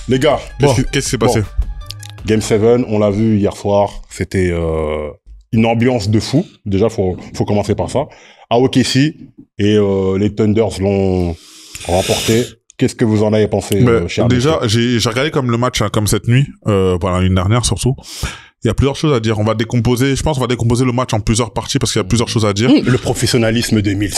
Les gars, Qu'est-ce qui s'est passé? Game 7, on l'a vu hier soir, c'était une ambiance de fou. Déjà, faut commencer par ça. À OKC, et les Thunders l'ont remporté. Qu'est-ce que vous en avez pensé, cher Déjà, j'ai regardé comme le match, hein, comme cette nuit, pendant l'année dernière surtout. Il y a plusieurs choses à dire. Je pense qu'on va décomposer le match en plusieurs parties parce qu'il y a plusieurs choses à dire. Le professionnalisme de Mills.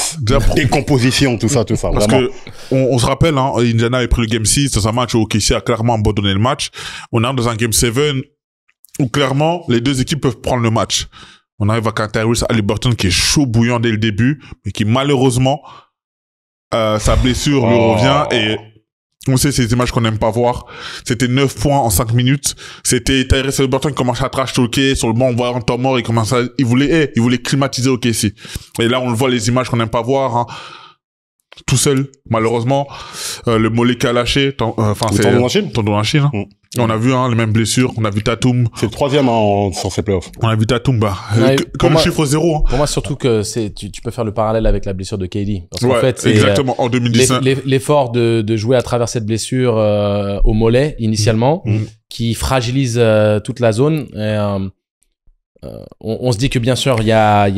Décomposition, tout ça. Parce vraiment. que, on se rappelle, hein, Indiana a pris le Game 6 dans un match où OKC a clairement abandonné le match. On est dans un Game 7 où clairement, les deux équipes peuvent prendre le match. On arrive à Tyrese Haliburton qui est chaud bouillant dès le début, mais qui malheureusement, sa blessure lui revient et on sait ces images qu'on n'aime pas voir. C'était 9 points en 5 minutes. C'était Tyrese Haliburton qui commençait à trash talker sur le banc, on voit un temps mort, il voulait climatiser OKC. Et là, on le voit, les images qu'on n'aime pas voir, hein. Tout seul, malheureusement, le mollet qui a lâché, c'est tendon d'Achille, hein. On a vu, hein, les mêmes blessures, on a vu Tatum. C'est le 3e sur ces playoffs. On a vu Tatum, comme le chiffre 0, hein. Pour moi, surtout que tu peux faire le parallèle avec la blessure de KD. Parce qu'en fait, c'est exactement, en 2015. L'effort de jouer à travers cette blessure, au mollet, initialement, qui fragilise, toute la zone. On se dit que bien sûr il y a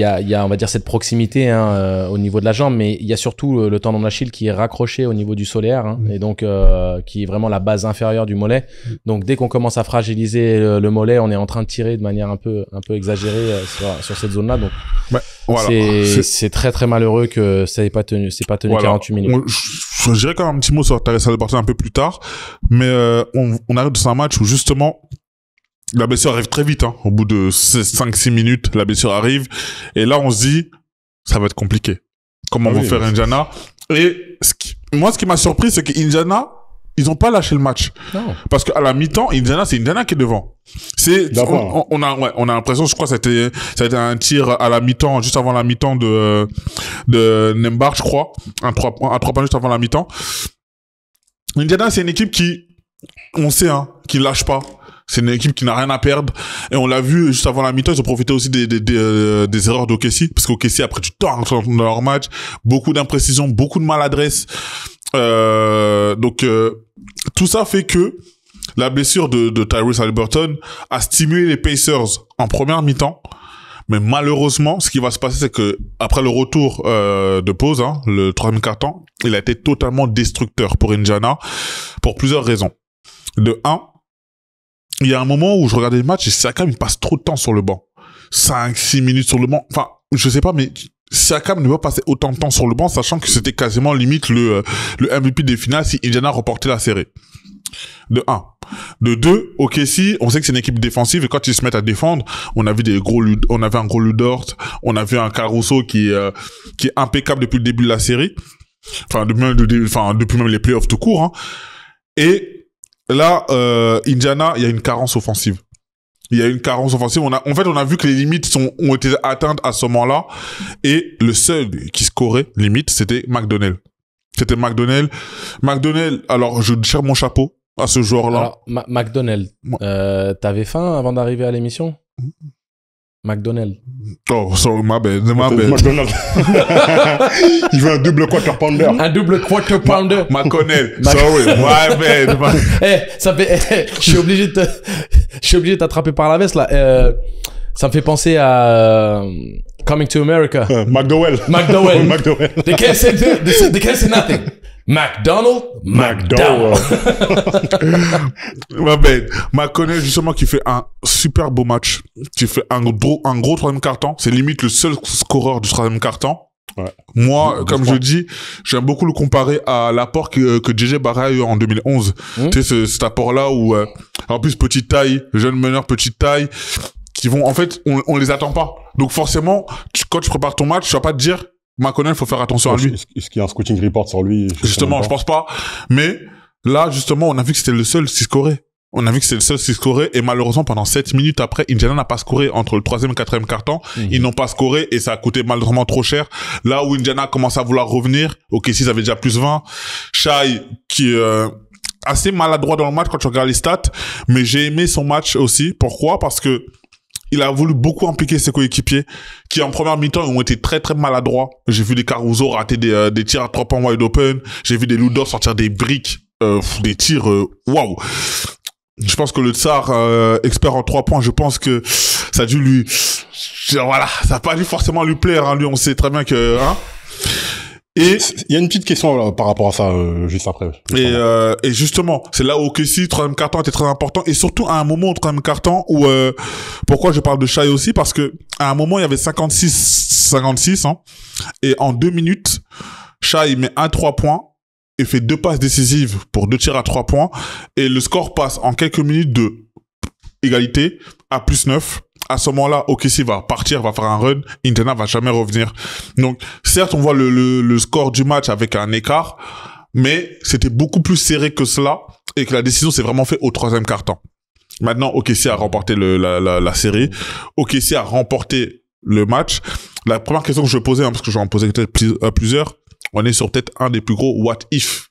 on va dire cette proximité, hein, au niveau de la jambe, mais il y a surtout le tendon d'Achille qui est raccroché au niveau du solaire, hein, et donc qui est vraiment la base inférieure du mollet. Donc dès qu'on commence à fragiliser le mollet, on est en train de tirer de manière un peu exagérée sur cette zone-là. Donc voilà. C'est très très malheureux que ça n'ait pas tenu, voilà. 48 minutes. Je dirais quand même un petit mot sur Tyrese Haliburton un peu plus tard, mais on arrive dans un match où justement la blessure arrive très vite, hein. Au bout de 5-6 minutes, la blessure arrive. Et là, on se dit, ça va être compliqué. Comment vont faire Indiana? Et moi, ce qui m'a surpris, c'est qu'Indiana, ils ont pas lâché le match. Non. Parce qu'à la mi-temps, c'est Indiana qui est devant. On a l'impression, je crois, ça a été un tir à la mi-temps, juste avant la mi-temps de Nembhard, je crois. Un 3 points juste avant la mi-temps. Indiana, c'est une équipe on sait, hein, qui lâche pas. C'est une équipe qui n'a rien à perdre. Et on l'a vu juste avant la mi-temps, ils ont profité aussi des erreurs d'OKC. Parce qu'OKC a pris du temps dans leur match. Beaucoup d'imprécisions, beaucoup de maladresse. Donc, tout ça fait que la blessure de Tyrese Haliburton a stimulé les Pacers en première mi-temps. Mais malheureusement, ce qui va se passer, c'est que après le retour de pause, hein, le 3e quart-temps, il a été totalement destructeur pour Indiana, pour plusieurs raisons. De 1, il y a un moment où je regardais le match et Siakam, il passe trop de temps sur le banc. 5-6 minutes sur le banc. Enfin, je sais pas, mais Siakam ne va pas passer autant de temps sur le banc, sachant que c'était quasiment limite le MVP des finales si Indiana remportait la série. De 1. De 2, OKC, on sait que c'est une équipe défensive et quand ils se mettent à défendre, on avait un gros Ludort, on avait un Caruso qui est impeccable depuis le début de la série. Enfin, depuis même les playoffs tout court, hein. Et là, Indiana, il y a une carence offensive. On a vu que les limites ont été atteintes à ce moment-là. Et le seul qui scorait, limite, c'était McDonnell. McDonnell, alors, je tire mon chapeau à ce joueur-là. Alors, McDonnell, t'avais faim avant d'arriver à l'émission? McDonnell. Oh, sorry, ma bad. McDonald's. Il veut un double quarter pounder. Un double quarter pounder. McConnell. Sorry, my bad. Ça fait, je suis obligé de t'attraper par la veste, là. Ça me fait penser à Coming to America. McDowell. They can't say nothing. McDonald. Ma bête. McConnell, justement, qui fait un super beau match. Qui fait un gros 3e quart-temps. C'est limite le seul scoreur du 3e quart-temps. Ouais. Moi, comme je dis, j'aime beaucoup le comparer à l'apport que JJ Barea a eu en 2011. Tu sais, cet apport-là où, en plus, petite taille, jeune meneur, petite taille, qui vont, en fait, on les attend pas. Donc, forcément, quand tu prépares ton match, tu vas pas te dire, McConnell, faut faire attention à lui. Est-ce qu'il y a un scouting report sur lui? Justement, je pense pas. Mais, là, justement, on a vu que c'était le seul qui scorait. Et malheureusement, pendant 7 minutes après, Indiana n'a pas scoré entre le 3e et 4e quart-temps. Ils n'ont pas scoré et ça a coûté malheureusement trop cher. Là où Indiana commence à vouloir revenir, OKC ils avaient déjà plus 20. Shai, qui est assez maladroit dans le match quand tu regardes les stats, mais j'ai aimé son match aussi. Pourquoi? Parce que il a voulu beaucoup impliquer ses coéquipiers qui en première mi-temps ont été très très maladroits. J'ai vu des Caruso rater des tirs à 3 points wide open. J'ai vu des Ludor sortir des briques des tirs, waouh. Je pense que le Tsar, expert en 3 points, je pense que ça a dû lui, voilà, ça a pas dû forcément lui plaire, hein. Lui, on sait très bien que, hein. Et il y a une petite question par rapport à ça juste après. Et justement, c'est là où OKC, troisième quart-temps était très important, et surtout à un moment au troisième quart-temps où pourquoi je parle de Shai aussi, parce que à un moment il y avait 56, hein, et en 2 minutes, Shai met 3 points et fait 2 passes décisives pour 2 tirs à 3 points, et le score passe en quelques minutes de égalité à +9. À ce moment-là, OKC va partir, va faire un run, Indiana va jamais revenir. Donc, certes, on voit le score du match avec un écart, mais c'était beaucoup plus serré que cela, et que la décision s'est vraiment faite au troisième quart-temps. Maintenant, OKC a remporté la série. OKC a remporté le match. La première question que je posais, hein, parce que j'en posais peut-être plusieurs, on est sur peut-être un des plus gros what if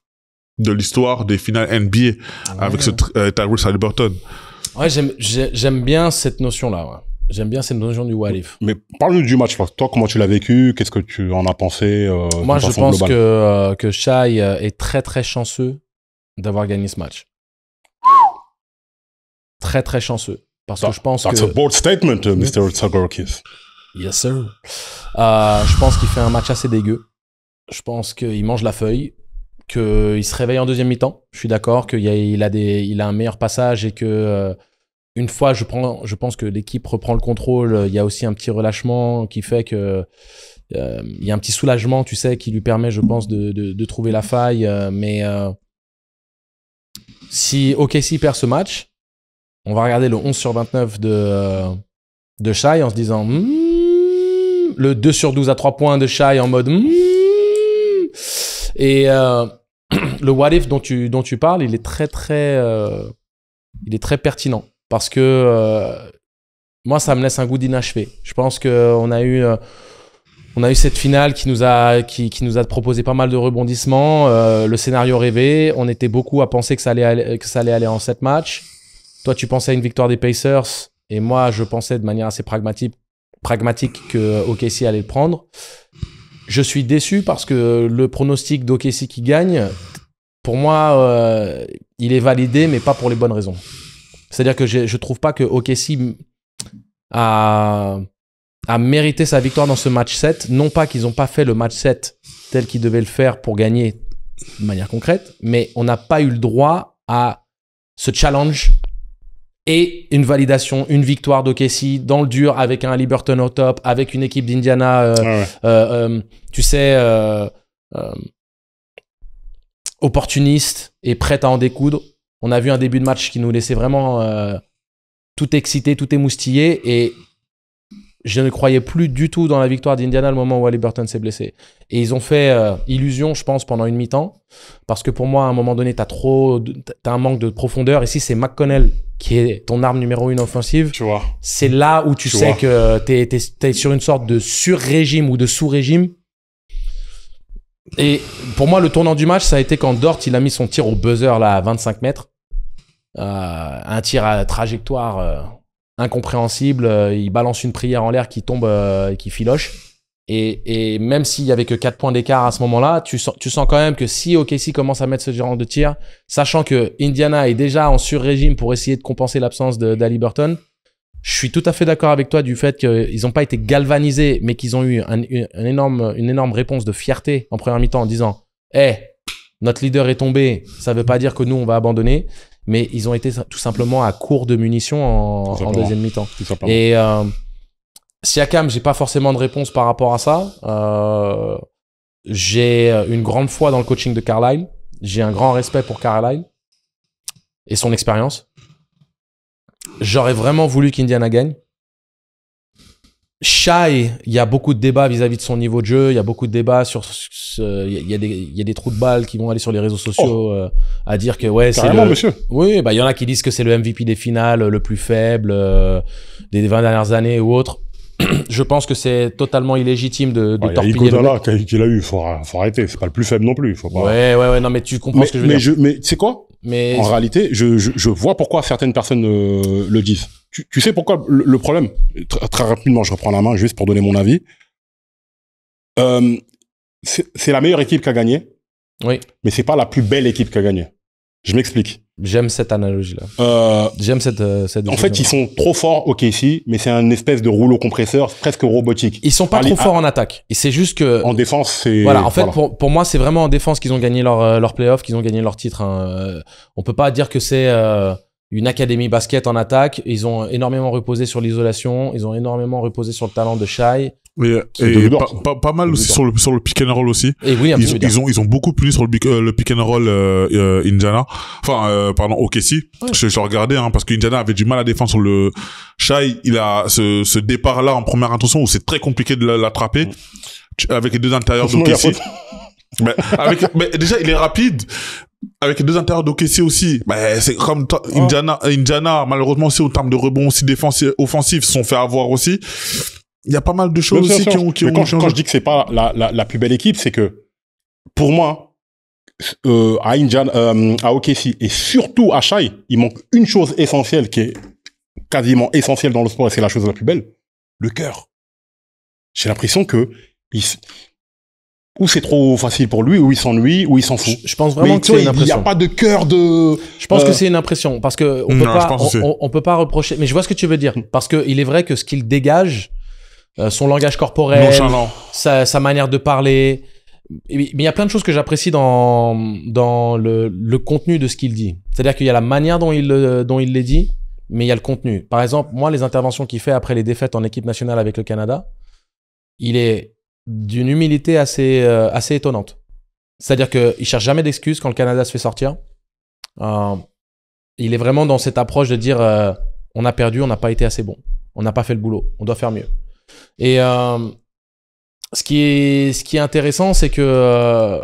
de l'histoire des finales NBA avec ce Tyrese Haliburton. Ouais, j'aime bien cette notion-là, ouais. J'aime bien cette notion du what if. Mais parle-nous du match. Toi, comment tu l'as vécu? Qu'est-ce que tu en as pensé Moi, je pense que Shai est très, très chanceux d'avoir gagné ce match. Très, très chanceux. Parce que je pense That's a bold statement, Mr. Tsagorkis. Yes, sir. Je pense qu'il fait un match assez dégueu. Je pense qu'il mange la feuille, qu'il se réveille en deuxième mi-temps. Je suis d'accord qu'il a un meilleur passage et que une fois, je pense que l'équipe reprend le contrôle. Il y a aussi un petit relâchement qui fait que il y a un petit soulagement, tu sais, qui lui permet, je pense, de trouver la faille. Mais si OKC perd ce match, on va regarder le 11/29 de Shai en se disant le 2/12 à 3 points de Shai en mode et le what if dont tu parles, il est très pertinent. Parce que moi, ça me laisse un goût d'inachevé. Je pense qu'on a eu cette finale qui nous a proposé pas mal de rebondissements. Le scénario rêvé, on était beaucoup à penser que ça allait aller en 7 matchs. Toi, tu pensais à une victoire des Pacers, et moi, je pensais de manière assez pragmatique que OKC allait le prendre. Je suis déçu parce que le pronostic d'OKC qui gagne, pour moi, il est validé, mais pas pour les bonnes raisons. C'est-à-dire que je trouve pas que OKC a mérité sa victoire dans ce match 7. Non pas qu'ils n'ont pas fait le match 7 tel qu'ils devaient le faire pour gagner de manière concrète, mais on n'a pas eu le droit à ce challenge et une validation, une victoire d'OKC dans le dur avec un Haliburton au top, avec une équipe d'Indiana, tu sais, opportuniste et prête à en découdre. On a vu un début de match qui nous laissait vraiment tout excité, tout émoustillé, et je ne croyais plus du tout dans la victoire d'Indiana le moment où Haliburton s'est blessé. Et ils ont fait illusion, je pense, pendant une mi-temps, parce que pour moi, à un moment donné, t'as un manque de profondeur. Ici, c'est McConnell qui est ton arme numéro 1 offensive. Tu vois. C'est là où tu sais que t'es sur une sorte de sur-régime ou de sous-régime. Et pour moi, le tournant du match, ça a été quand Dort, il a mis son tir au buzzer là, à 25 mètres. Un tir à trajectoire incompréhensible. Il balance une prière en l'air qui tombe et qui filoche. Et même s'il y avait que 4 points d'écart à ce moment-là, tu sens quand même que si OKC commence à mettre ce genre de tir, sachant que Indiana est déjà en sur-régime pour essayer de compenser l'absence d'Haliburton, je suis tout à fait d'accord avec toi du fait qu'ils n'ont pas été galvanisés, mais qu'ils ont eu une énorme réponse de fierté en première mi-temps en disant « Hey, notre leader est tombé, ça ne veut pas dire que nous, on va abandonner. » Mais ils ont été tout simplement à court de munitions en deuxième mi-temps. Et Siakam, j'ai pas forcément de réponse par rapport à ça. J'ai une grande foi dans le coaching de Carlisle. J'ai un grand respect pour Carlisle et son expérience. J'aurais vraiment voulu qu'Indiana gagne. Shai, il y a beaucoup de débats vis-à-vis de son niveau de jeu. Il y a beaucoup de débats sur il y a des trous de balles qui vont aller sur les réseaux sociaux à dire que ouais, c'est monsieur. Oui, bah il y en a qui disent que c'est le MVP des finales le plus faible des 20 dernières années ou autre. Je pense que c'est totalement illégitime de torpiller le mec. Qu'il a eu, faut arrêter. C'est pas le plus faible non plus. Faut pas... Ouais, non, mais tu comprends ce que je veux dire. Mais tu sais quoi? En réalité, je vois pourquoi certaines personnes le disent. Tu sais pourquoi le problème? Très rapidement, je reprends la main juste pour donner mon avis. C'est la meilleure équipe qui a gagné. Oui. Mais c'est pas la plus belle équipe qui a gagné. Je m'explique. J'aime cette analogie-là. J'aime cette en fait, ils sont trop forts, OKC, mais c'est un espèce de rouleau compresseur presque robotique. Ils sont pas trop forts en attaque. Et c'est juste que... En défense, c'est... Voilà, en fait, pour moi, c'est vraiment en défense qu'ils ont gagné leur playoff, qu'ils ont gagné leur titre. Hein. On peut pas dire que c'est une académie basket en attaque. Ils ont énormément reposé sur l'isolation. Ils ont énormément reposé sur le talent de Shai. Oui, et pas mal aussi sur le pick and roll aussi. Et oui, ils ont beaucoup plus sur le pick and roll Indiana. Enfin, pardon, OKC. Ouais. Je regardais parce que Indiana avait du mal à défendre sur le Shai. Il a ce départ là en première intention où c'est très compliqué de l'attraper avec les deux intérieurs d'OKC. mais déjà il est rapide. Avec les deux intérieurs d'OKC aussi, c'est comme Indiana, malheureusement aussi au terme de rebond aussi défensif, offensif, se sont fait avoir aussi. Il y a pas mal de choses aussi qui ont quand je dis que c'est pas la plus belle équipe, c'est que pour moi à OKC et surtout à Shai, il manque une chose essentielle qui est quasiment essentielle dans le sport et c'est la chose la plus belle, le cœur. J'ai l'impression que ou c'est trop facile pour lui, ou il s'ennuie, ou il s'en fout. Je pense vraiment que c'est une impression. Il n'y a pas de cœur de... Je pense que c'est une impression, parce que on peut pas reprocher... Mais je vois ce que tu veux dire, parce que il est vrai que ce qu'il dégage, son langage corporel, sa manière de parler... Mais il y a plein de choses que j'apprécie dans le contenu de ce qu'il dit. C'est-à-dire qu'il y a la manière dont il les dit, mais il y a le contenu. Par exemple, moi, les interventions qu'il fait après les défaites en équipe nationale avec le Canada, il est... d'une humilité assez étonnante. C'est-à-dire qu'il cherche jamais d'excuses quand le Canada se fait sortir. Il est vraiment dans cette approche de dire on a perdu, on n'a pas été assez bon. On n'a pas fait le boulot. On doit faire mieux. Et ce qui est intéressant, c'est que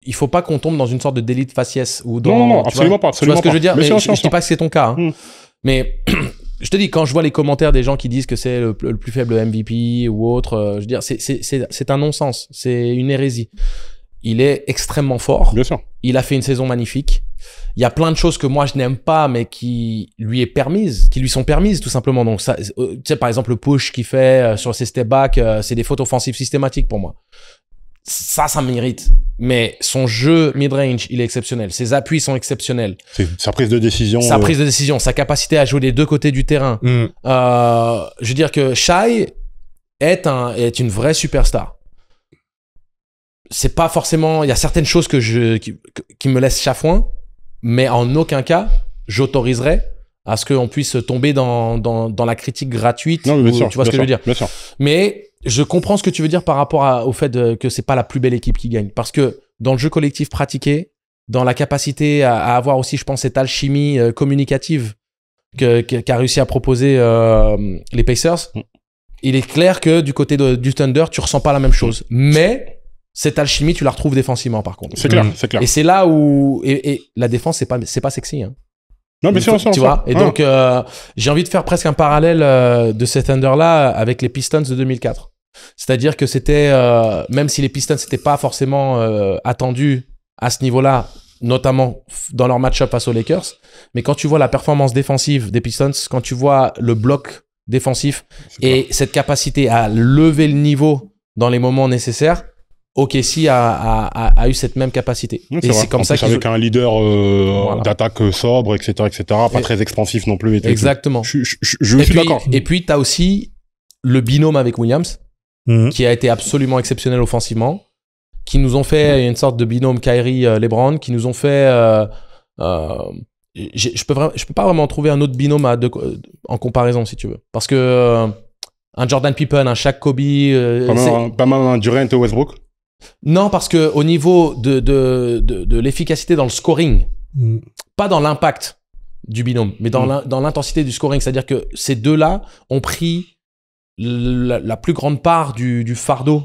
il faut pas qu'on tombe dans une sorte de délit de faciès. Ou dans, non, absolument pas. Tu vois ce que je veux dire? Mais je dis pas que c'est ton cas. Hein. Mais... je te dis, quand je vois les commentaires des gens qui disent que c'est le plus faible MVP ou autre, je veux dire, c'est un non-sens. C'est une hérésie. Il est extrêmement fort. Bien sûr. Il a fait une saison magnifique. Il y a plein de choses que moi je n'aime pas, mais qui lui sont permises, tout simplement. Donc ça, tu sais, par exemple, le push qu'il fait sur ses step back, c'est des fautes offensives systématiques pour moi. Ça m'irrite. Mais son jeu mid-range, il est exceptionnel. Ses appuis sont exceptionnels. Sa prise de décision. Sa capacité à jouer des deux côtés du terrain. Je veux dire que Shai est une vraie superstar. C'est pas forcément... Il y a certaines choses qui me laissent chafouin, mais en aucun cas, j'autoriserais à ce qu'on puisse tomber dans la critique gratuite. Non, mais bien sûr, tu vois ce que je veux dire. Bien sûr. Mais je comprends ce que tu veux dire par rapport au fait que c'est pas la plus belle équipe qui gagne. Parce que dans le jeu collectif pratiqué, dans la capacité à avoir aussi, je pense, cette alchimie communicative qu'a réussi à proposer les Pacers, il est clair que du côté du Thunder, tu ressens pas la même chose. Mais cette alchimie, tu la retrouves défensivement, par contre. C'est clair, c'est clair. Et c'est là où... Et la défense, c'est pas sexy, hein. Non, mais c'est tu vois. Et donc, j'ai envie de faire presque un parallèle de ces Thunder-là avec les Pistons de 2004. C'est-à-dire que c'était, même si les Pistons n'étaient pas forcément attendus à ce niveau-là, notamment dans leur match-up face aux Lakers, mais quand tu vois la performance défensive des Pistons, quand tu vois le bloc défensif et cette capacité à lever le niveau dans les moments nécessaires, OKC a eu cette même capacité. Et c'est comme ça avec un leader d'attaque sobre, etc., pas très expansif non plus. Exactement. Je suis d'accord. Et puis, tu as aussi le binôme avec Williams, qui a été absolument exceptionnel offensivement, qui nous ont fait une sorte de binôme Kyrie-LeBron, qui nous ont fait... je peux pas vraiment trouver un autre binôme en comparaison, si tu veux. Parce que un Jordan Pippen, un Shaq Kobe... pas mal un Durant et Westbrook. Non, parce que au niveau de l'efficacité dans le scoring, pas dans l'impact du binôme, mais dans l'intensité du scoring, c'est-à-dire que ces deux-là ont pris la plus grande part du fardeau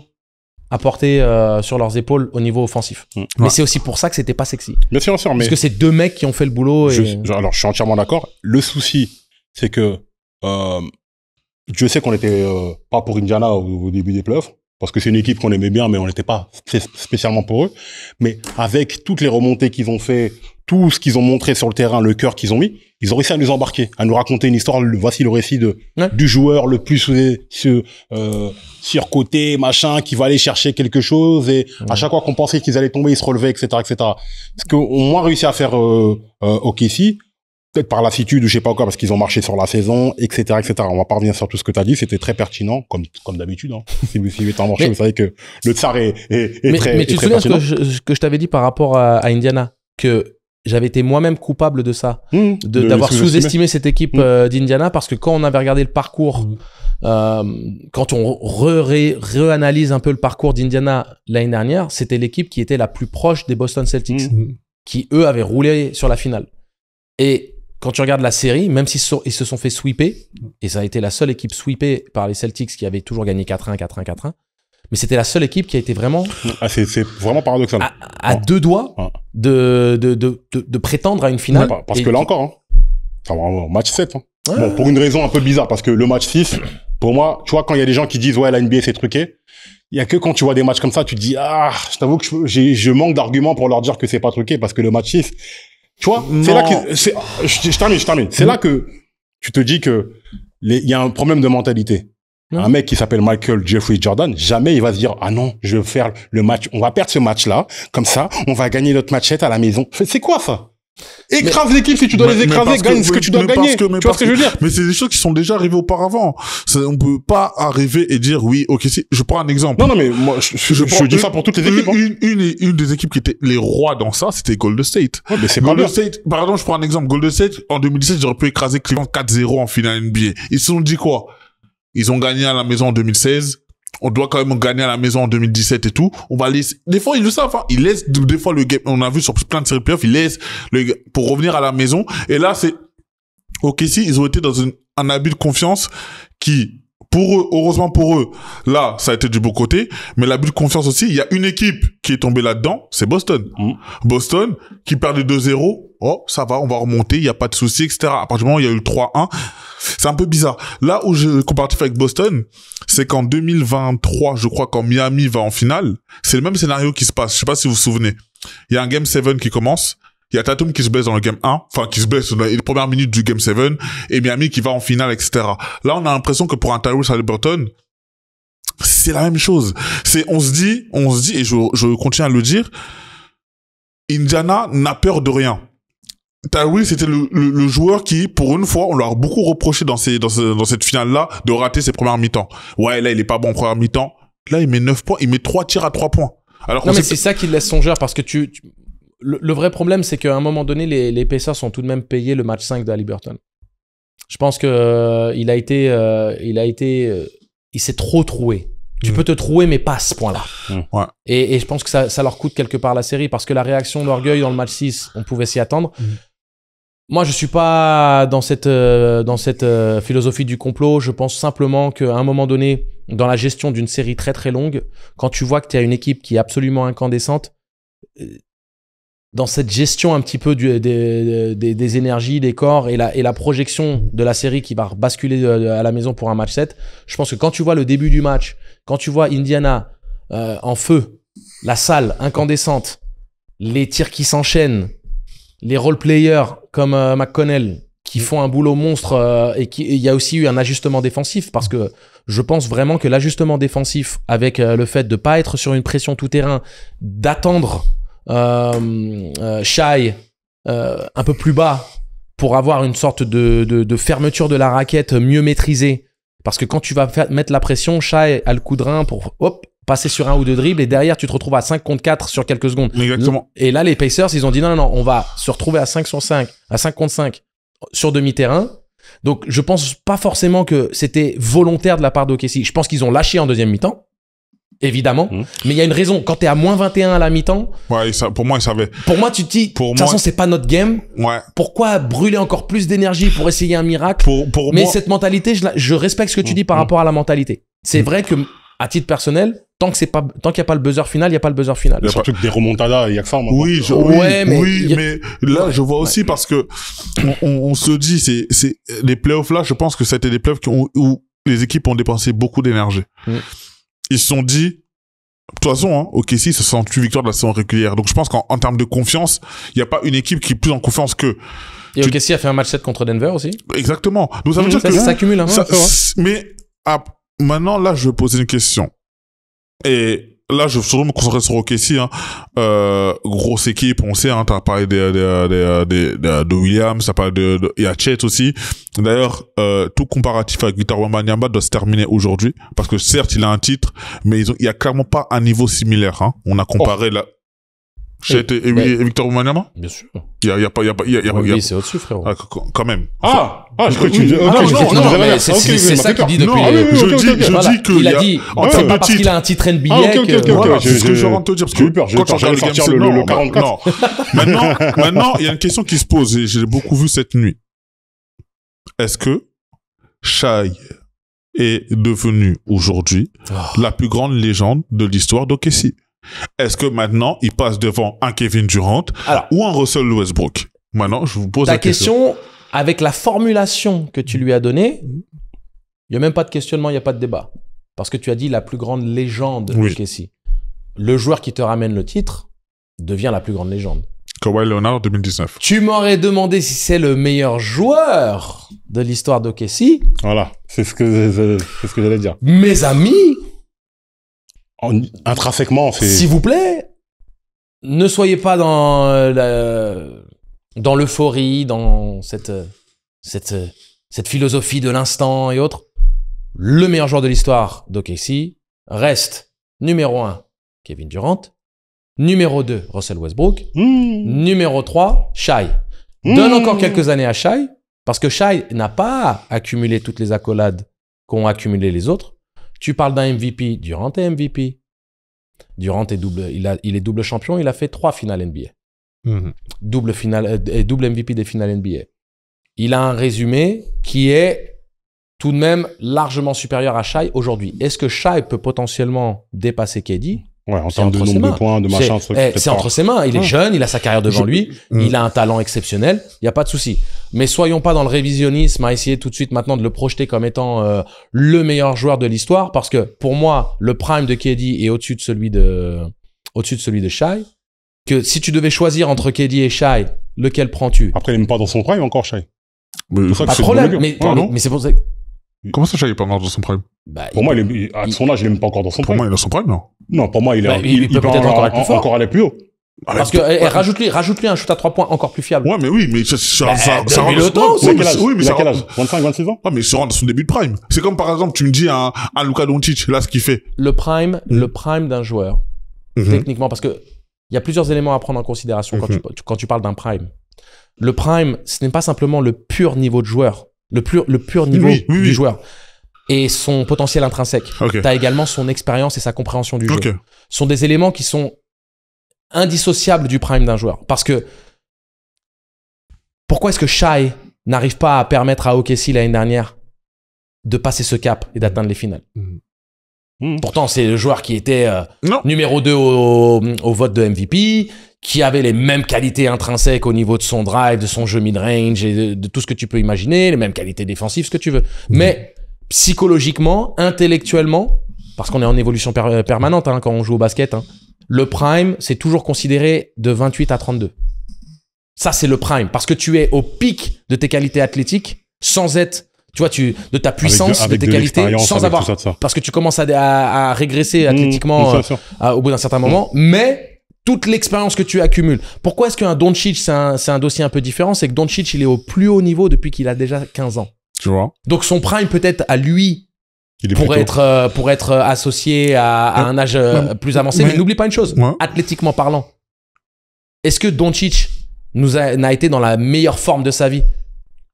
à porter sur leurs épaules au niveau offensif. Mais c'est aussi pour ça que c'était pas sexy. Bien sûr, mais... Parce que c'est deux mecs qui ont fait le boulot. Alors, je suis entièrement d'accord. Le souci, c'est que je sais qu'on n'était pas pour Indiana au début des playoffs, parce que c'est une équipe qu'on aimait bien, mais on n'était pas spécialement pour eux. Mais avec toutes les remontées qu'ils ont fait, tout ce qu'ils ont montré sur le terrain, le cœur qu'ils ont mis, ils ont réussi à nous embarquer, à nous raconter une histoire. Voici le récit du joueur le plus surcoté, machin, qui va aller chercher quelque chose, et à chaque fois qu'on pensait qu'ils allaient tomber, ils se relevaient, etc., etc. Ce qu'ont moins réussi à faire OKC, peut-être par lassitude ou je sais pas quoi, parce qu'ils ont marché sur la saison, etc., etc. On va pas revenir sur tout ce que tu as dit, c'était très pertinent, comme d'habitude. Hein. Si vous suivez tant marché, vous savez que le tsar est très. Mais tu te souviens ce que je t'avais dit par rapport à Indiana, que j'avais été moi-même coupable de ça, d'avoir sous-estimé cette équipe d'Indiana, parce que quand on avait regardé le parcours, quand on réanalyse un peu le parcours d'Indiana l'année dernière, c'était l'équipe qui était la plus proche des Boston Celtics, qui eux avaient roulé sur la finale. Et quand tu regardes la série, même s'ils se sont fait sweeper, et ça a été la seule équipe sweepée par les Celtics qui avait toujours gagné 4-1, 4-1, 4-1, mais c'était la seule équipe qui a été vraiment... c'est vraiment paradoxal. À deux doigts de prétendre à une finale. Ouais, parce que là encore, hein, ça va avoir match 7. Hein. Bon, pour une raison un peu bizarre, parce que le match 6, pour moi, tu vois, quand il y a des gens qui disent « Ouais, la NBA, c'est truqué », il y a que quand tu vois des matchs comme ça, tu te dis « Ah, je t'avoue que je manque d'arguments pour leur dire que c'est pas truqué, parce que le match 6... » Tu vois, c'est là que je termine. C'est là que tu te dis que il y a un problème de mentalité. Un mec qui s'appelle Michael Jeffrey Jordan, jamais il va se dire ah non, je vais faire le match, on va perdre ce match-là, comme ça, on va gagner notre matchette à la maison. C'est quoi ça? Écrase l'équipe si tu dois les écraser, gagne ce que tu dois gagner. Tu vois ce que je veux dire? Mais c'est des choses qui sont déjà arrivées auparavant. On peut pas arriver et dire oui, ok, si, je prends un exemple. Non, mais moi, je dis ça pour toutes les équipes. Une des équipes qui était les rois dans ça, c'était Golden State. Ouais, mais c'est Golden State, pardon, je prends un exemple. Golden State, en 2017, j'aurais pu écraser Cleveland 4-0 en finale NBA. Ils se sont dit quoi? Ils ont gagné à la maison en 2016. On doit quand même gagner à la maison en 2017 et tout. On va laisser, des fois, ils le savent, hein. Ils laissent, des fois, le game, on a vu sur plein de séries playoffs, ils laissent pour revenir à la maison. Et là, c'est, si ils ont été dans un abus de confiance qui, pour eux, heureusement pour eux, là, ça a été du bon côté, mais l'abus de confiance aussi, il y a une équipe qui est tombée là-dedans, c'est Boston. Boston, qui perdait 2-0. Oh, ça va, on va remonter, il y a pas de souci, etc. À partir du moment où il y a eu le 3-1, c'est un peu bizarre. Là où je comparatif avec Boston, c'est qu'en 2023, je crois, quand Miami va en finale, c'est le même scénario qui se passe. Je sais pas si vous vous souvenez. Il y a un Game 7 qui commence. Il y a Tatum qui se blesse dans le Game 1, enfin, qui se blesse dans les premières minutes du Game 7, et Miami qui va en finale, etc. Là, on a l'impression que pour un Tyrese Haliburton, c'est la même chose. On se dit, et je continue à le dire, Indiana n'a peur de rien. Tyrese, c'était le joueur qui, pour une fois, on leur a beaucoup reproché dans cette finale-là, de rater ses premières mi-temps. Ouais, là, il est pas bon en première mi-temps. Là, il met 9 points, il met 3 tirs à 3 points. Alors non, mais c'est ça qui laisse songeur, parce que le vrai problème, c'est qu'à un moment donné, les Pacers ont tout de même payé le match 5 de Haliburton. Je pense que il s'est trop troué. Tu peux te trouer, mais pas à ce point-là. Ouais. Et je pense que ça leur coûte quelque part la série, parce que la réaction d'orgueil dans le match 6, on pouvait s'y attendre. Moi, je suis pas dans cette philosophie du complot. Je pense simplement qu'à un moment donné, dans la gestion d'une série très très longue, quand tu vois que tu as une équipe qui est absolument incandescente, dans cette gestion un petit peu des énergies, des corps et la projection de la série qui va basculer à la maison pour un match 7, je pense que quand tu vois le début du match, quand tu vois Indiana en feu, la salle incandescente, les tirs qui s'enchaînent, les role-players comme McConnell qui font un boulot monstre et il y a aussi eu un ajustement défensif, parce que je pense vraiment que l'ajustement défensif avec le fait de pas être sur une pression tout-terrain, d'attendre Shai un peu plus bas pour avoir une sorte de fermeture de la raquette mieux maîtrisée, parce que quand tu vas mettre la pression, Shai a le coup de rein pour passer sur un ou deux dribbles, et derrière tu te retrouves à 5 contre 4 sur quelques secondes. Exactement. Et là les Pacers ils ont dit non, on va se retrouver à 5 sur 5, à 5 contre 5 sur demi-terrain. Donc je pense pas forcément que c'était volontaire de la part d'OKC. Je pense qu'ils ont lâché en deuxième mi-temps, évidemment, mais il y a une raison. Quand t'es à moins 21 à la mi-temps, ouais, pour moi ils savaient. Pour moi tu te dis, de toute façon c'est pas notre game. Ouais. Pourquoi brûler encore plus d'énergie pour essayer un miracle? Mais moi, cette mentalité, je respecte ce que tu dis par rapport à la mentalité. C'est vrai que à titre personnel, tant qu'il n'y a pas le buzzer final, il n'y a pas le buzzer final. Il y a surtout que des remontadas, il y a que ça. Oui, mais là, je vois aussi parce que on se dit, c'est les playoffs là, je pense que c'était des playoffs où les équipes ont dépensé beaucoup d'énergie. Ils se sont dit, toute façon, hein, OKC, c'est 68 victoires de la saison régulière. Donc, je pense qu'en termes de confiance, il n'y a pas une équipe qui est plus en confiance que... Et OKC a fait un match 7 contre Denver aussi. Exactement. Donc, ça veut dire que... Ça s'accumule, hein. Mais, maintenant, là, je vais poser une question. Et là, je vais surtout me concentrer sur OKC, hein. Grosse équipe, on sait, hein, t'as parlé de Williams, t'as parlé il y a Chet aussi. D'ailleurs, tout comparatif avec Victor Wembanyama doit se terminer aujourd'hui. Parce que certes, il a un titre, mais il y a clairement pas un niveau similaire, hein. On a comparé Chet et Victor Wembanyama? Bien sûr. Il y a c'est au-dessus, frérot. Quand même. Je crois que tu disais... Non, mais c'est ça qu'il dit depuis... Je dis que... Il a dit, c'est pas parce qu'il a un titre NBA que... Voilà, c'est ce que je suis en train de te dire. Parce j'ai eu peur, quand tu regardes le 44. Non. Maintenant, il y a une question qui se pose, et je l'ai beaucoup vu cette nuit. Est-ce que Shai est devenu aujourd'hui la plus grande légende de l'histoire d'OKC? Est-ce que maintenant, il passe devant un Kevin Durant ou un Russell Westbrook? Maintenant, je vous pose la question. Avec la formulation que tu lui as donnée, il n'y a même pas de questionnement, il n'y a pas de débat. Parce que tu as dit la plus grande légende de OKC. Le joueur qui te ramène le titre devient la plus grande légende. Kawhi Leonard 2019. Tu m'aurais demandé si c'est le meilleur joueur de l'histoire d'OKC. Voilà, c'est ce que j'allais dire. Mes amis... Intrinsèquement, c'est... S'il vous plaît, ne soyez pas dans l'euphorie, dans cette philosophie de l'instant et autres. Le meilleur joueur de l'histoire d'OKC reste numéro 1, Kevin Durant, numéro 2, Russell Westbrook, numéro 3, Shai. Donne encore quelques années à Shai, parce que Shai n'a pas accumulé toutes les accolades qu'ont accumulé les autres. Tu parles d'un MVP, Durant est MVP. Durant est il est double champion, il a fait 3 finales NBA. Double MVP des finales NBA. Il a un résumé qui est tout de même largement supérieur à Shai aujourd'hui. Est-ce que Shai peut potentiellement dépasser KD? Ouais, en termes de nombre de points, de machin. C'est entre ses mains. Il est jeune, il a sa carrière devant lui, il a un talent exceptionnel, il n'y a pas de souci. Mais soyons pas dans le révisionnisme à essayer tout de suite maintenant de le projeter comme étant le meilleur joueur de l'histoire, parce que pour moi, le prime de KD est au-dessus de celui de Shai. Que si tu devais choisir entre KD et Shai, lequel prends-tu? Après, il n'est même pas dans son prime encore, Shai. Pas de problème, mais c'est pour ça que... Comment ça, Shai est pas encore dans son prime? Pour moi, à son âge, il est même pas encore dans son prime. Pour moi, il est dans son prime, non? Non, pour moi, il peut peut-être encore aller plus haut. Parce que rajoute-lui un shoot à 3 points encore plus fiable. Ouais, mais oui, mais ça rend le temps. Oui, mais il a quel âge 25, 26 ans? Ah, mais il se rend dans son début de prime. C'est comme par exemple, tu me dis un Luka Doncic, là, ce qu'il fait. Le prime d'un joueur, techniquement, parce que il y a plusieurs éléments à prendre en considération quand tu parles d'un prime. Le prime, ce n'est pas simplement le pur niveau de joueur, le pur niveau du joueur et son potentiel intrinsèque. Tu as également son expérience et sa compréhension du jeu. Ce sont des éléments qui sont indissociables du prime d'un joueur. Parce que pourquoi est-ce que Shai n'arrive pas à permettre à OKC l'année dernière de passer ce cap et d'atteindre les finales? Pourtant, c'est le joueur qui était numéro 2 au vote de MVP, qui avait les mêmes qualités intrinsèques au niveau de son drive, de son jeu mid-range et de tout ce que tu peux imaginer, les mêmes qualités défensives, ce que tu veux. Mais psychologiquement, intellectuellement, parce qu'on est en évolution permanente quand on joue au basket, le prime, c'est toujours considéré de 28 à 32. Ça, c'est le prime, parce que tu es au pic de tes qualités athlétiques sans être... Tu vois, de ta puissance, de tes qualités, sans avoir... Parce que tu commences à régresser athlétiquement au bout d'un certain moment, mais toute l'expérience que tu accumules. Pourquoi est-ce qu'un Doncic, c'est un dossier un peu différent? C'est que Doncic, il est au plus haut niveau depuis qu'il a déjà 15 ans. Tu vois. Donc son prime peut-être à lui pour être associé à un âge plus avancé. Mais n'oublie pas une chose, athlétiquement parlant. Est-ce que Doncic n'a été dans la meilleure forme de sa vie?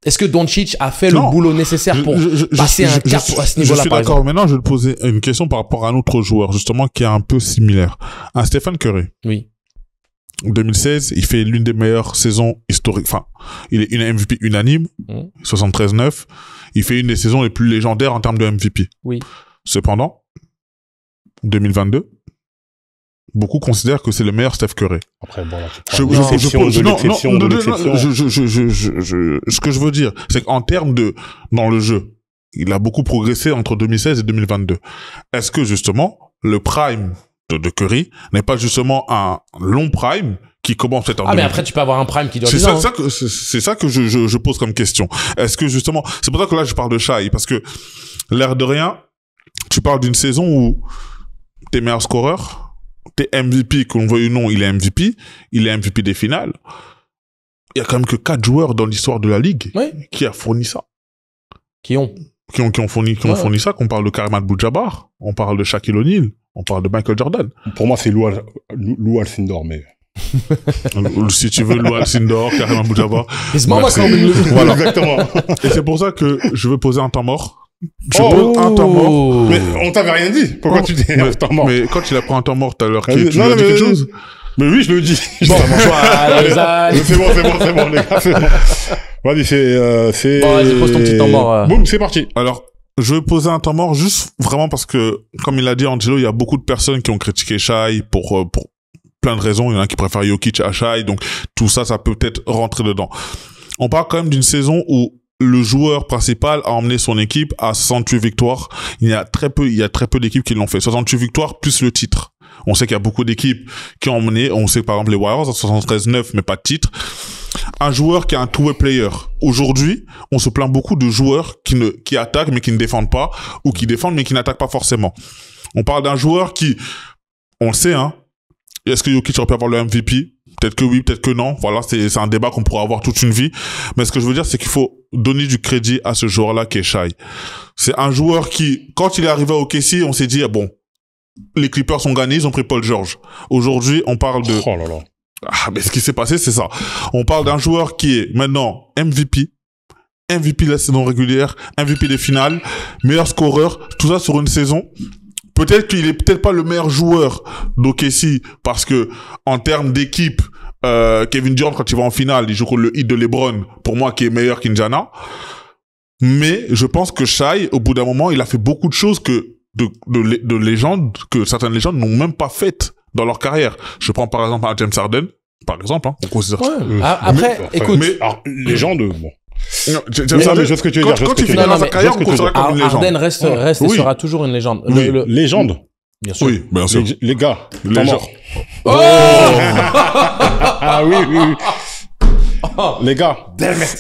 Est-ce que Doncic a fait le boulot nécessaire pour passer un cap à ce niveau-là? Je suis d'accord. Maintenant, je vais te poser une question par rapport à un autre joueur, justement, qui est un peu similaire. Un Stephen Curry. Oui. En 2016, il fait l'une des meilleures saisons historiques. Enfin, il est une MVP unanime, 73-9. Il fait une des saisons les plus légendaires en termes de MVP. Oui. Cependant, 2022, beaucoup considèrent que c'est le meilleur Steph Curry. Après, bon, là, ce que je veux dire, c'est qu'en termes dans le jeu, il a beaucoup progressé entre 2016 et 2022. Est-ce que, justement, le prime de Curry n'est pas justement un long prime qui commence peut-être en mais après, tu peux avoir un prime qui dure 10 ans. C'est ça que je pose comme question. Est-ce que justement, c'est pour ça que là, je parle de Shai, parce que, l'air de rien, tu parles d'une saison où t'es meilleur scoreur, t'es MVP, qu'on veuille ou non, il est MVP des finales. Il y a quand même que 4 joueurs dans l'histoire de la ligue qui a fourni ça. Qui ont fourni ça, qu'on parle de Kareem Abdul-Jabbar, on parle de Shaquille O'Neal, on parle de Michael Jordan. Pour moi, c'est Lou Alcindor, mais... Si tu veux, Lou Alcindor, Kareem Abdul-Jabbar. Voilà. Exactement. Et c'est pour ça que je veux poser un temps mort. Je pose un temps mort. Mais on t'avait rien dit. Pourquoi tu dis un temps mort? Mais quand il a pris un temps mort tout à l'heure, tu lui as dit quelque chose? Mais oui, je le dis. Bon, c'est bon, les gars, c'est bon. Vas-y, c'est... Bon, vas-y, pose ton petit temps mort. Boum, c'est parti. Alors, je vais poser un temps mort juste vraiment parce que, comme il a dit Angelo, il y a beaucoup de personnes qui ont critiqué Shai pour plein de raisons. Il y en a qui préfèrent Jokic à Shai, donc tout ça, ça peut peut-être rentrer dedans. On parle quand même d'une saison où le joueur principal a emmené son équipe à 68 victoires. Il y a très peu d'équipes qui l'ont fait. 68 victoires plus le titre. On sait qu'il y a beaucoup d'équipes qui ont emmené, on sait par exemple les Warriors à 73-9, mais pas de titre. Un joueur qui est un two-way player. Aujourd'hui, on se plaint beaucoup de joueurs qui attaquent mais qui ne défendent pas, ou qui défendent mais qui n'attaquent pas forcément. On parle d'un joueur qui, on le sait, hein. Est-ce que Jokic aurait pu avoir le MVP? Peut-être que oui, peut-être que non. Voilà, c'est un débat qu'on pourra avoir toute une vie. Mais ce que je veux dire, c'est qu'il faut donner du crédit à ce joueur-là qui est Shai. C'est un joueur qui, quand il est arrivé au OKC, on s'est dit, ah bon, les Clippers ont gagné, ils ont pris Paul George. Aujourd'hui, on parle de... Oh là là. Ah, mais ce qui s'est passé, c'est ça. On parle d'un joueur qui est maintenant MVP de la saison régulière, MVP des finales, meilleur scoreur, tout ça sur une saison. Peut-être qu'il est peut-être pas le meilleur joueur d'OKC parce que en termes d'équipe, Kevin Durant quand il va en finale, il joue le hit de LeBron pour moi qui est meilleur qu'Indiana. Mais je pense que Shai, au bout d'un moment, il a fait beaucoup de choses de légendes que certaines légendes n'ont même pas faites dans leur carrière. Je prends par exemple un James Harden, par exemple, hein, on considère ça. Après, écoute, alors, légende, bon. Non, mais je vois ce que tu veux dire. Quand il finit dans sa carrière, on considère comme une légende. Harden reste et sera toujours une légende. Légende. Bien sûr. Oui, bien sûr. Les gars, les gens. Oh ah oui. Les gars,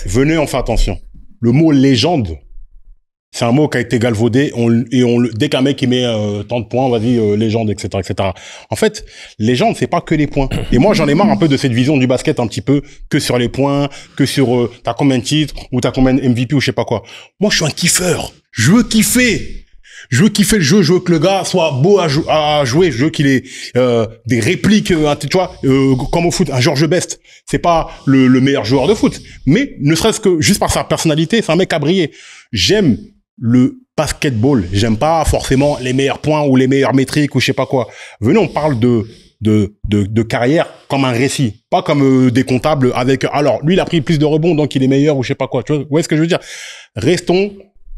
venez, on fait attention. Le mot légende, c'est un mot qui a été galvaudé dès qu'un mec il met tant de points, vas-y, légende, etc., etc. En fait, légende, c'est pas que les points. Et moi, j'en ai marre un peu de cette vision du basket un petit peu que sur les points, que sur t'as combien de titres ou t'as combien de MVP ou je sais pas quoi. Moi, je suis un kiffeur. Je veux kiffer. Je veux kiffer le jeu, je veux que le gars soit beau à jouer, je veux qu'il ait des répliques, tu vois, comme au foot, un George Best. C'est pas le meilleur joueur de foot, mais ne serait-ce que juste par sa personnalité, c'est un mec à briller. J'aime le basketball, j'aime pas forcément les meilleurs points ou les meilleures métriques ou je sais pas quoi. Venez, on parle de carrière comme un récit, pas comme des comptables avec, alors lui il a pris plus de rebonds donc il est meilleur ou je sais pas quoi. Tu vois, où est-ce que je veux dire? Restons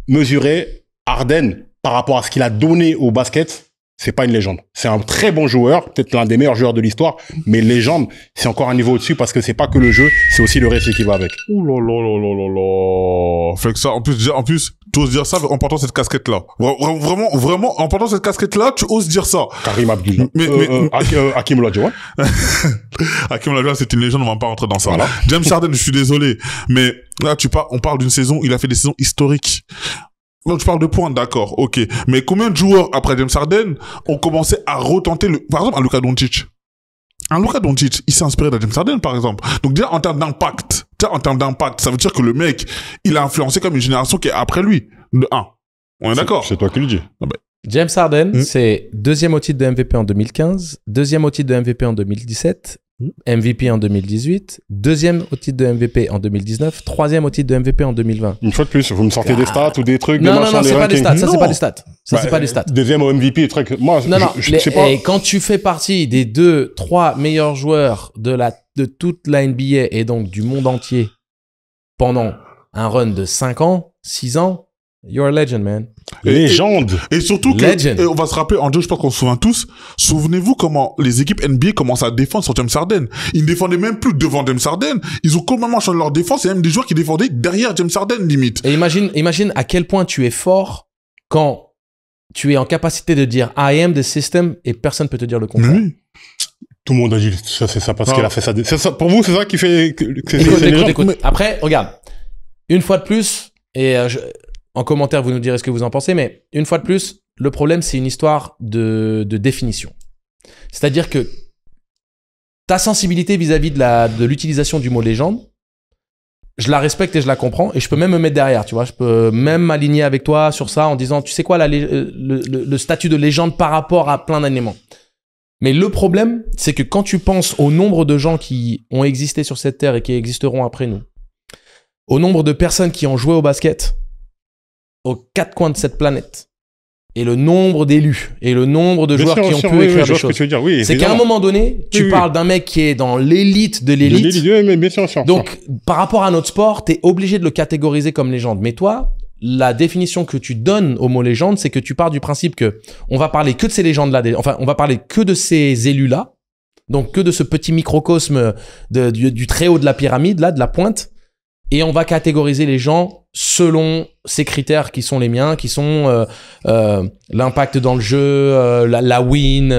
mesurés. Harden, par rapport à ce qu'il a donné au basket, c'est pas une légende. C'est un très bon joueur, peut-être l'un des meilleurs joueurs de l'histoire, mais légende, c'est encore un niveau au-dessus parce que c'est pas que le jeu, c'est aussi le récit qui va avec. Ouh là là là là là là. Fait que ça, en plus, tu oses dire ça en portant cette casquette-là. Vraiment, en portant cette casquette-là, tu oses dire ça. Kareem Abdul. Hakeem Olajuwon. Hakeem Olajuwon, c'est une légende, on va pas rentrer dans ça. Voilà. James Harden, je suis désolé, mais là, on parle d'une saison, il a fait des saisons historiques. Donc, tu parles de points, d'accord, ok. Mais combien de joueurs, après James Harden, ont commencé à retenter par exemple, un Luka Doncic? Un Luka Doncic, il s'est inspiré de James Harden, par exemple. Donc, déjà, en termes d'impact, ça veut dire que le mec, il a influencé comme une génération qui est après lui. De 1. On est d'accord? C'est toi qui le dis. James Harden, c'est deuxième au titre de MVP en 2015, deuxième au titre de MVP en 2017, MVP en 2018, deuxième au titre de MVP en 2019, troisième au titre de MVP en 2020. Une fois de plus, vous me sortez des stats ou des trucs, non, c'est pas des stats. Ça, c'est pas des stats. Ça, c'est pas des stats. Deuxième au MVP, truc. Moi, je sais pas. Et quand tu fais partie des 2-3 meilleurs joueurs de toute la NBA et donc du monde entier pendant un run de 5 ans, 6 ans, you're a legend, man. Légende. Et surtout que, on va se rappeler, en jeu, je pense qu'on se souvient tous, souvenez-vous comment les équipes NBA commencent à défendre sur James Harden. Ils ne défendaient même plus devant James Harden. Ils ont complètement changé leur défense. Il y a même des joueurs qui défendaient derrière James Harden, limite. Et imagine à quel point tu es fort quand tu es en capacité de dire I am the system et personne peut te dire le contraire. Oui. Tout le monde a dit ça, c'est ça parce qu'elle a fait ça. Pour vous, c'est ça qui fait que Écoute. Après, regarde. Une fois de plus, et en commentaire, vous nous direz ce que vous en pensez, mais une fois de plus, le problème, c'est une histoire de définition. C'est-à-dire que ta sensibilité vis-à-vis de l'utilisation du mot légende, je la respecte et je la comprends et je peux même me mettre derrière, tu vois. Je peux même m'aligner avec toi sur ça en disant, tu sais quoi, le statut de légende par rapport à plein d'éléments. Mais le problème, c'est que quand tu penses au nombre de gens qui ont existé sur cette terre et qui existeront après nous, au nombre de personnes qui ont joué au basket aux quatre coins de cette planète, et le nombre d'élus, et le nombre de joueurs qui ont pu écrire des choses. C'est qu'à un moment donné, tu parles d'un mec qui est dans l'élite de l'élite. Donc, par rapport à notre sport, t'es obligé de le catégoriser comme légende. Mais toi, la définition que tu donnes au mot légende, c'est que tu pars du principe que on va parler que de ces légendes-là, enfin, on va parler que de ces élus-là, donc que de ce petit microcosme du très haut de la pyramide, là, de la pointe, et on va catégoriser les gens selon ces critères qui sont les miens, qui sont l'impact dans le jeu, la win,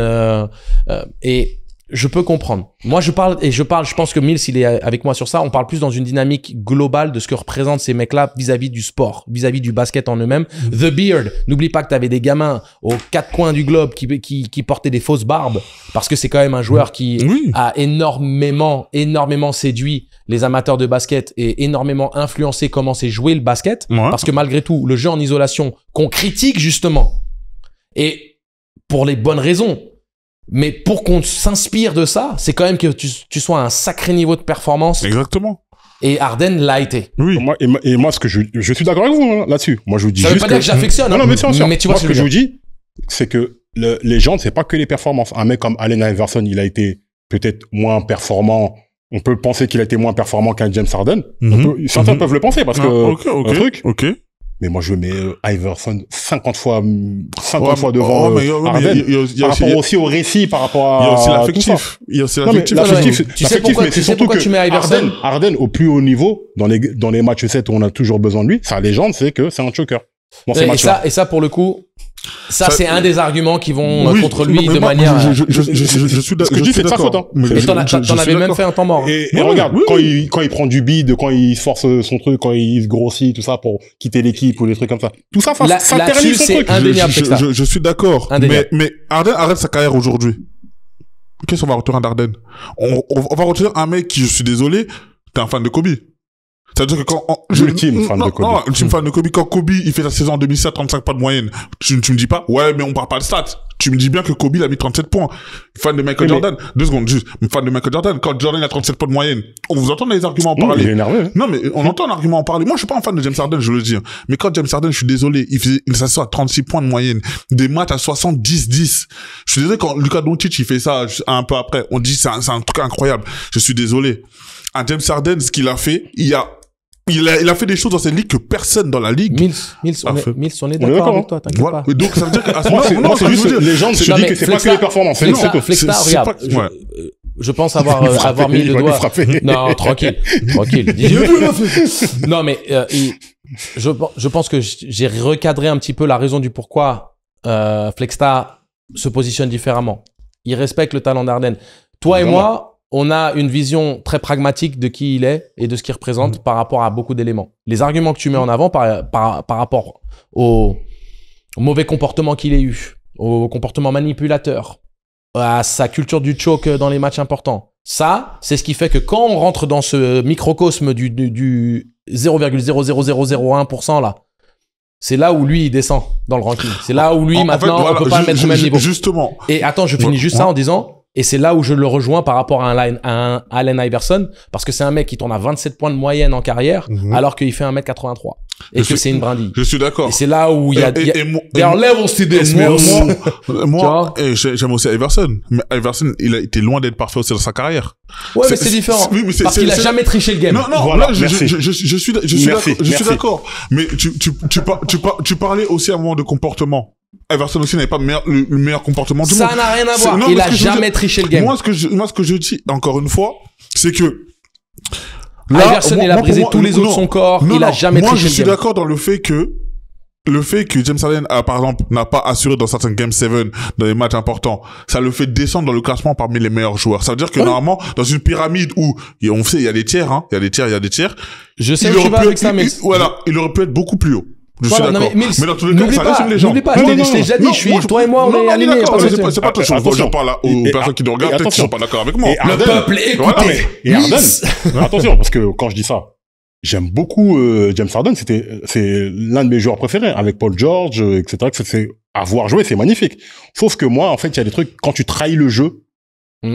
et je peux comprendre. Moi, je pense que Mills, il est avec moi sur ça. On parle plus dans une dynamique globale de ce que représentent ces mecs-là vis-à-vis du sport, vis-à-vis du basket en eux-mêmes. The Beard. N'oublie pas que t'avais des gamins aux quatre coins du globe qui portaient des fausses barbes parce que c'est quand même un joueur qui a énormément séduit les amateurs de basket et énormément influencé comment c'est joué le basket. Ouais. Parce que malgré tout, le jeu en isolation qu'on critique justement et pour les bonnes raisons, mais pour qu'on s'inspire de ça, c'est quand même que tu sois à un sacré niveau de performance. Exactement. Et Harden l'a été. Oui. Moi, ce que je suis d'accord avec vous hein, là-dessus. Moi, je vous dis. Ça veut pas dire que j'affectionne. Non, mais c'est sûr. Mais tu vois moi, ce que je vous dis, c'est que les gens, c'est pas que les performances. Un mec comme Allen Iverson, il a été peut-être moins performant. On peut penser qu'il a été moins performant qu'un James Harden. Certains peuvent le penser parce que un truc. Mais moi, je mets Iverson 50 fois devant Harden. Par rapport aussi au récit, par rapport à... Il y a aussi l'affectif. Tu sais pourquoi tu mets Iverson? Harden, au plus haut niveau, dans les matchs 7 où on a toujours besoin de lui, sa légende, c'est que c'est un choker. Et ça, pour le coup, c'est un des arguments qui vont contre lui de manière... Je suis d'accord. Ce que je dis, c'est de sa faute. Hein. Et t'en avais même fait un temps mort. Et regarde, quand il prend du bid, quand il force son truc, quand il se grossit, tout ça, pour quitter l'équipe ou des trucs comme ça. Tout ça, ça ternit son truc. Je suis d'accord. Mais Harden arrête sa carrière aujourd'hui. Qu'est-ce qu'on va retenir d'Harden? On va retenir un mec qui, je suis désolé, t'es un fan de Kobe. C'est-à-dire que quand... Ultime fan de Kobe. Non, ultime fan de Kobe. Quand Kobe, il fait sa saison en 2007, 35 points de moyenne, tu me dis pas, ouais, mais on parle pas de stats. Tu me dis bien que Kobe, il a mis 37 points. Fan de Michael Jordan. 2 secondes, juste. Fan de Michael Jordan. Quand Jordan a 37 points de moyenne, on vous entend les arguments en parler. Il est énervé. Hein. Non, mais on entend l'argument en parler. Moi, je suis pas un fan de James Harden, je veux le dire. Mais quand James Harden, je suis désolé, il s'assoit à 36 points de moyenne. Des matchs à 70-10. Je suis désolé quand Luka Doncic, il fait ça un peu après. On dit, c'est un truc incroyable. Je suis désolé. Un James Harden, ce qu'il a fait, il a fait des choses dans cette ligue que personne dans la ligue. Mills, on est d'accord avec toi, t'inquiète pas. Donc, ça veut dire qu'à ce moment-là, c'est juste, les gens se disent que c'est pas que les performances. Flexta, regarde. Je pense avoir mis le doigt. Non, tranquille. Non, mais, je pense que j'ai recadré un petit peu la raison du pourquoi, Flexta se positionne différemment. Il respecte le talent d'Harden. Toi et moi, on a une vision très pragmatique de qui il est et de ce qu'il représente par rapport à beaucoup d'éléments. Les arguments que tu mets en avant par rapport au mauvais comportement qu'il ait eu, au comportement manipulateur, à sa culture du choke dans les matchs importants, ça, c'est ce qui fait que quand on rentre dans ce microcosme du 0,00001% là, c'est là où lui il descend dans le ranking. C'est là où lui maintenant on peut pas le mettre au même niveau. Justement. Et attends, je finis juste ça en disant... Et c'est là où je le rejoins par rapport à un Allen Iverson, parce que c'est un mec qui tourne à 27 points de moyenne en carrière, alors qu'il fait 1m83. Et que c'est une brindille. Je suis d'accord. Et c'est là où il y a... There are levels to this, moi, j'aime aussi Iverson. Mais Iverson, il a été loin d'être parfait aussi dans sa carrière. Ouais, mais c'est différent. Parce qu'il a jamais triché le game. Non, voilà, là, je suis d'accord. Mais tu parlais aussi à un moment de comportement. Iverson aussi n'avait pas le meilleur comportement du monde. Ça n'a rien à voir. Il a jamais triché le game. Moi, ce que je dis, encore une fois, c'est que Iverson, il a brisé tous les os de son corps. Il a jamais triché le game. Moi, je suis d'accord dans le fait que le fait que James Harden, par exemple, n'a pas assuré dans certains Game 7, dans les matchs importants, ça le fait descendre dans le classement parmi les meilleurs joueurs. Ça veut dire que normalement, dans une pyramide où, on sait, il y a des tiers, hein, il y a des tiers. Je sais où tu vas avec ça, mais... Voilà, il aurait pu être beaucoup plus haut. Je suis d'accord. Mais dans tous les cas, ça reste une légende. N'oublie pas, je t'ai déjà dit, toi et moi, on est alignés. C'est pas toi, je parle aux personnes qui nous regardent, peut-être qu'ils sont pas d'accord avec moi. Le peuple, écoutez. Et Harden, attention, parce que quand je dis ça, j'aime beaucoup James Harden, c'est l'un de mes joueurs préférés, avec Paul George, etc. C'est à voir jouer, c'est magnifique. Sauf que moi, en fait, il y a des trucs, quand tu trahis le jeu,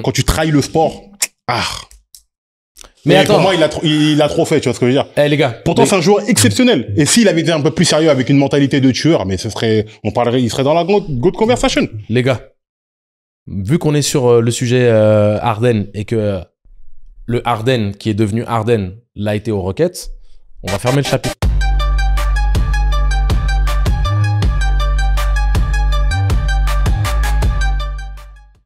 quand tu trahis le sport, mais attends, pour moi, il a trop fait, tu vois ce que je veux dire. Les gars. Pourtant, c'est un joueur exceptionnel. Et s'il avait été un peu plus sérieux avec une mentalité de tueur, mais il serait dans la good conversation. Les gars, vu qu'on est sur le sujet Harden et que le Harden qui est devenu Harden l'a été aux Rockets, on va fermer le chapitre.